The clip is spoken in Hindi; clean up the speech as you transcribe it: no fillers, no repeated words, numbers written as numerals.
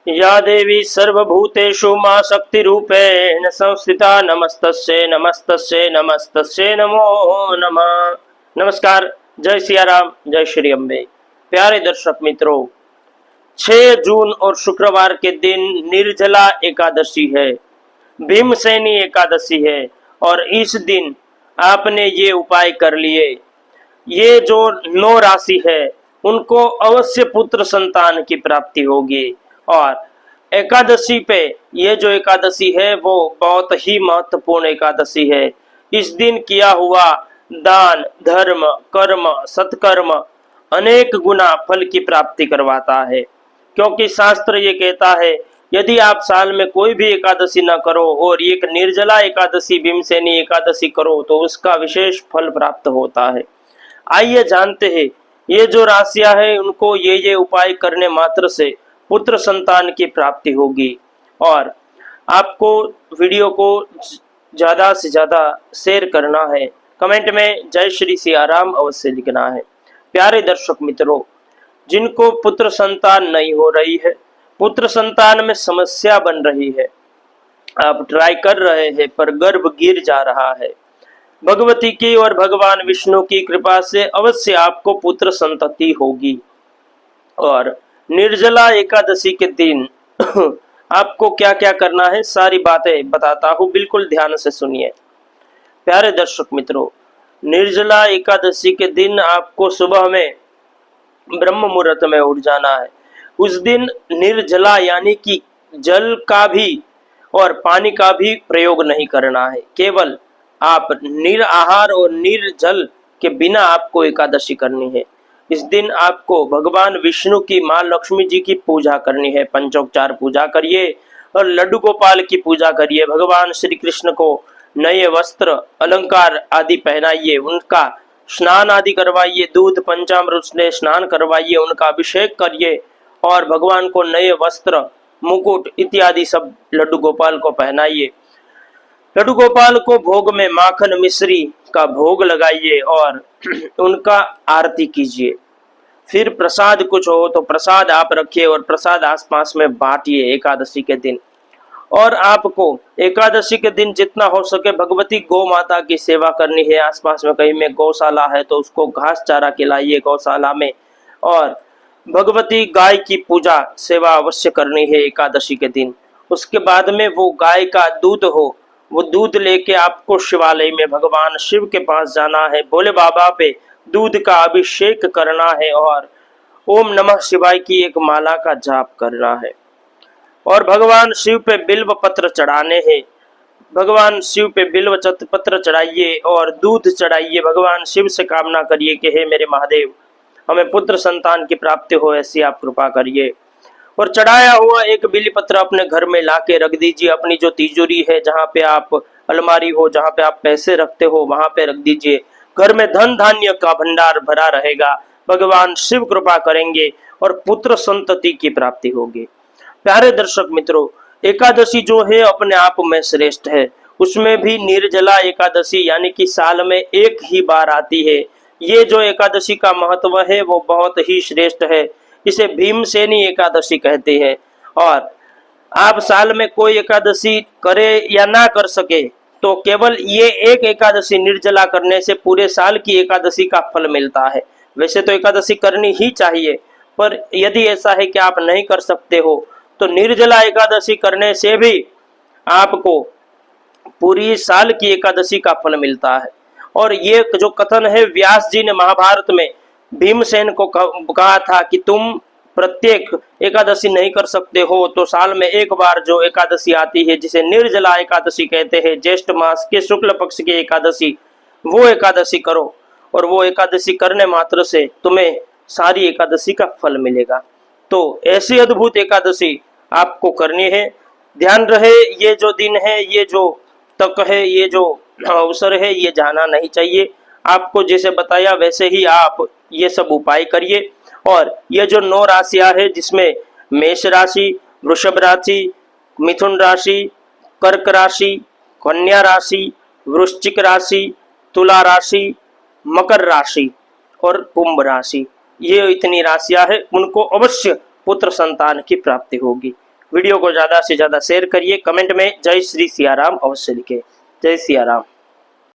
या देवी सर्वभूतेषु मां शक्तिरूपेण संस्थिता नमस्तस्यै नमस्तस्यै नमस्तस्यै नमो नमः। नमस्कार, जय सिया राम, जय श्री अम्बे। प्यारे दर्शक मित्रों, 6 जून और शुक्रवार के दिन निर्जला एकादशी है, भीमसेनी एकादशी है। और इस दिन आपने ये उपाय कर लिए, ये जो 9 राशि है उनको अवश्य पुत्र संतान की प्राप्ति होगी। और एकादशी पे ये जो एकादशी है वो बहुत ही महत्वपूर्ण एकादशी है। इस दिन किया हुआ दान, धर्म, कर्म, सत्कर्म अनेक गुना फल की प्राप्ति करवाता है, क्योंकि शास्त्र ये कहता है यदि आप साल में कोई भी एकादशी न करो और एक निर्जला एकादशी भीमसेनी एकादशी करो तो उसका विशेष फल प्राप्त होता है। आइए जानते हैं ये जो राशियां हैं उनको ये उपाय करने मात्र से पुत्र संतान की प्राप्ति होगी। और आपको वीडियो को ज्यादा से ज्यादा शेयर करना है, कमेंट में जय श्री सिया राम अवश्य लिखना है। प्यारे दर्शक मित्रों, जिनको पुत्र संतान नहीं हो रही है, पुत्र संतान में समस्या बन रही है, आप ट्राई कर रहे हैं पर गर्भ गिर जा रहा है, भगवती की और भगवान विष्णु की कृपा से अवश्य आपको पुत्र संतति होगी। और निर्जला एकादशी के दिन आपको क्या क्या करना है सारी बातें बताता हूँ, बिल्कुल ध्यान से सुनिए। प्यारे दर्शक मित्रों, निर्जला एकादशी के दिन आपको सुबह में ब्रह्म मुहूर्त में उठ जाना है। उस दिन निर्जला यानी कि जल का भी और पानी का भी प्रयोग नहीं करना है, केवल आप निराहार और निर्जल के बिना आपको एकादशी करनी है। इस दिन आपको भगवान विष्णु की माँ लक्ष्मी जी की पूजा करनी है, पंचोपचार पूजा करिए और लड्डू गोपाल की पूजा करिए। भगवान श्री कृष्ण को नए वस्त्र, अलंकार आदि पहनाइए, उनका स्नान आदि करवाइए, दूध पंचामृत से स्नान करवाइए, उनका अभिषेक करिए और भगवान को नए वस्त्र, मुकुट इत्यादि सब लड्डू गोपाल को पहनाइए। लड्डू गोपाल को भोग में माखन मिश्री का भोग लगाइए और उनका आरती कीजिए। फिर प्रसाद कुछ हो तो प्रसाद आप रखिए और प्रसाद आसपास में बांटिए एकादशी के दिन। और आपको एकादशी के दिन जितना हो सके भगवती गौ माता की सेवा करनी है। आसपास में कहीं में गौशाला है तो उसको घास चारा खिलाइए गौशाला में। और भगवती गाय की पूजा सेवा अवश्य करनी है एकादशी के दिन। उसके बाद में वो गाय का दूध हो, वो दूध लेके आपको शिवालय में भगवान शिव के पास जाना है, भोले बाबा पे दूध का अभिषेक करना है और ओम नमः शिवाय की एक माला का जाप करना है। और भगवान शिव पे बिल्व पत्र चढ़ाने हैं। भगवान शिव पे बिल्व पत्र चढ़ाइए और दूध चढ़ाइए। भगवान शिव से कामना करिए कि हे मेरे महादेव, हमें पुत्र संतान की प्राप्ति हो, ऐसी आप कृपा करिए। और चढ़ाया हुआ एक बिल्व पत्र अपने घर में लाके रख दीजिए। अपनी जो तिजोरी है, जहाँ पे आप अलमारी हो, जहाँ पे आप पैसे रखते हो, वहां पे रख दीजिए। घर में धन धान्य का भंडार भरा रहेगा। भगवान शिव कृपा करेंगे और पुत्र संतति की प्राप्ति होगी। प्यारे दर्शक मित्रों, एकादशी जो है अपने आप में श्रेष्ठ है। उसमें भी निर्जला एकादशी यानी कि साल में एक ही बार आती है। ये जो एकादशी का महत्व है वो बहुत ही श्रेष्ठ है। इसे भीमसेनी एकादशी कहते हैं। और आप साल में कोई एकादशी करे या ना कर सके तो केवल ये एक एकादशी निर्जला करने से पूरे साल की एकादशी का फल मिलता है। वैसे तो एकादशी करनी ही चाहिए, पर यदि ऐसा है कि आप नहीं कर सकते हो तो निर्जला एकादशी करने से भी आपको पूरी साल की एकादशी का फल मिलता है। और ये जो कथन है व्यास जी ने महाभारत में भीमसेन को कहा था कि तुम प्रत्येक एकादशी नहीं कर सकते हो तो साल में एक बार जो एकादशी आती है जिसे निर्जला एकादशी कहते हैं, ज्येष्ठ मास के शुक्ल पक्ष की एकादशी, वो एकादशी करो। और वो एकादशी करने मात्र से तुम्हें सारी एकादशी का फल मिलेगा। तो ऐसी अद्भुत एकादशी आपको करनी है। ध्यान रहे, ये जो दिन है, ये जो तक है, ये जो अवसर है, ये जाना नहीं चाहिए। आपको जैसे बताया वैसे ही आप ये सब उपाय करिए। और ये जो 9 राशियां है जिसमें मेष राशि, वृषभ राशि, मिथुन राशि, कर्क राशि, कन्या राशि, वृश्चिक राशि, तुला राशि, मकर राशि और कुंभ राशि, ये इतनी राशियां हैं, उनको अवश्य पुत्र संतान की प्राप्ति होगी। वीडियो को ज़्यादा से ज़्यादा शेयर करिए, कमेंट में जय श्री सिया राम अवश्य लिखे। जय सिया राम।